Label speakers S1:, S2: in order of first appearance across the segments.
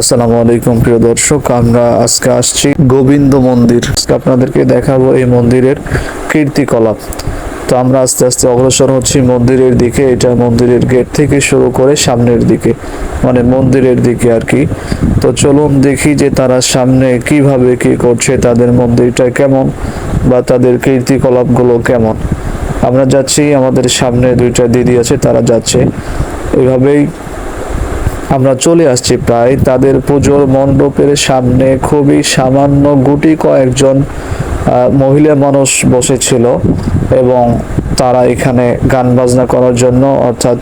S1: আসসালামু আলাইকুম প্রিয় দর্শক, আমরা আজকে আসছি গোবিন্দ মন্দির। আজকে আপনাদেরকে দেখাবো এই মন্দিরের কীর্তিকলাপ। তো আমরা আস্তে আস্তে অগ্রসর হচ্ছি মন্দিরের দিকে। এটা মন্দিরের গেট থেকে শুরু করে সামনের দিকে, মানে মন্দিরের দিকে আর কি। তো চলুন দেখি যে তারা সামনে কিভাবে কি করছে, তাদের মন্দিরটা কেমন বা তাদের কীর্তিকলাপগুলো কেমন। আমরা যাচ্ছি, আমাদের সামনে দুইটা দিদি আছে, তারা যাচ্ছে। এভাবেই আমরা চলে আসছি প্রায় তাদের পুজোর মণ্ডপের সামনে। খুবই সামান্য গুটি কয়েকজন মহিলা মানুষ বসেছিল এবং তারা এখানে গান বাজনা করার জন্য, অর্থাৎ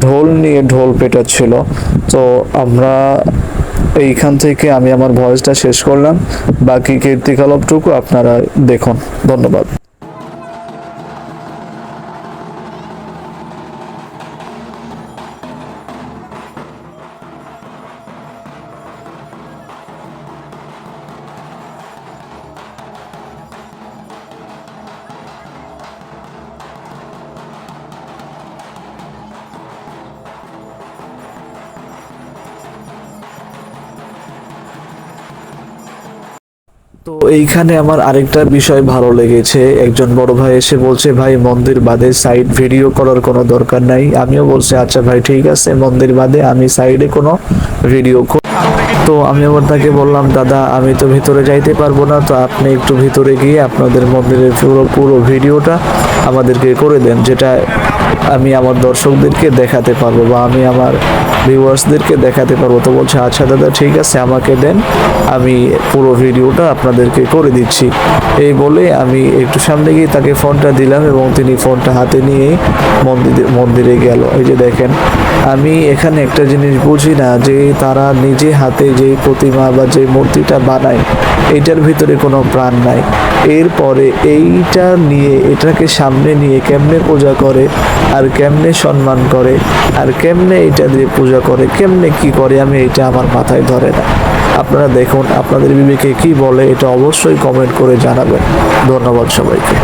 S1: ঢোল নিয়ে ঢোল পেটাচ্ছিল। তো আমরা এইখান থেকে আমি আমার ভয়েসটা শেষ করলাম, বাকি কীর্তিকলাপটুকু আপনারা দেখুন। ধন্যবাদ। তো এইখানে আমার আরেকটা বিষয় ভালো লেগেছে। একজন বড় ভাই এসে বলছে, ভাই মন্দির বাদে সাইড ভিডিও করার কোনো দরকার নাই। আমিও বলছি আচ্ছা ভাই ঠিক আছে, মন্দির বাদে আমি সাইডে কোনো ভিডিও। তো আমি আবার তাকে বললাম, দাদা আমি তো ভিতরে যাইতে পারবো না, তো আপনি একটু ভিতরে গিয়ে আপনাদের মন্দিরের পুরো ভিডিওটা আমাদেরকে করে দেন, যেটা আমি আমার দর্শকদেরকে দেখাতে পারবো বা আমি আমার ভিউয়ার্সদেরকে দেখাতে পারবো। তো বলছে আচ্ছা দাদা ঠিক আছে, আমাকে দেন, আমি পুরো ভিডিওটা আপনাদেরকে করে দিচ্ছি। এই বলে আমি একটু সামনে গিয়ে তাকে ফোনটা দিলাম এবং তিনি ফোনটা হাতে নিয়ে মন্দিরে গেল। এই যে দেখেন, আমি এখানে একটা জিনিস বুঝি না যে তারা নিজে হাতে যে প্রতিমা বা যে মূর্তিটা বানায়, এইটার ভিতরে কোনো প্রাণ নাই। এরপরে এইটা নিয়ে, এটাকে সামনে নিয়ে কেমনে পূজা করে আর কেমনে সম্মান করে আর কেমনে এটা দিয়ে পূজা করে, কেমনে কি করে, আমি এটা আমার মাথায় ধরে না। আপনারা দেখুন, আপনাদের বিবেকে কি বলে এটা অবশ্যই কমেন্ট করে জানাবেন। ধন্যবাদ সবাইকে।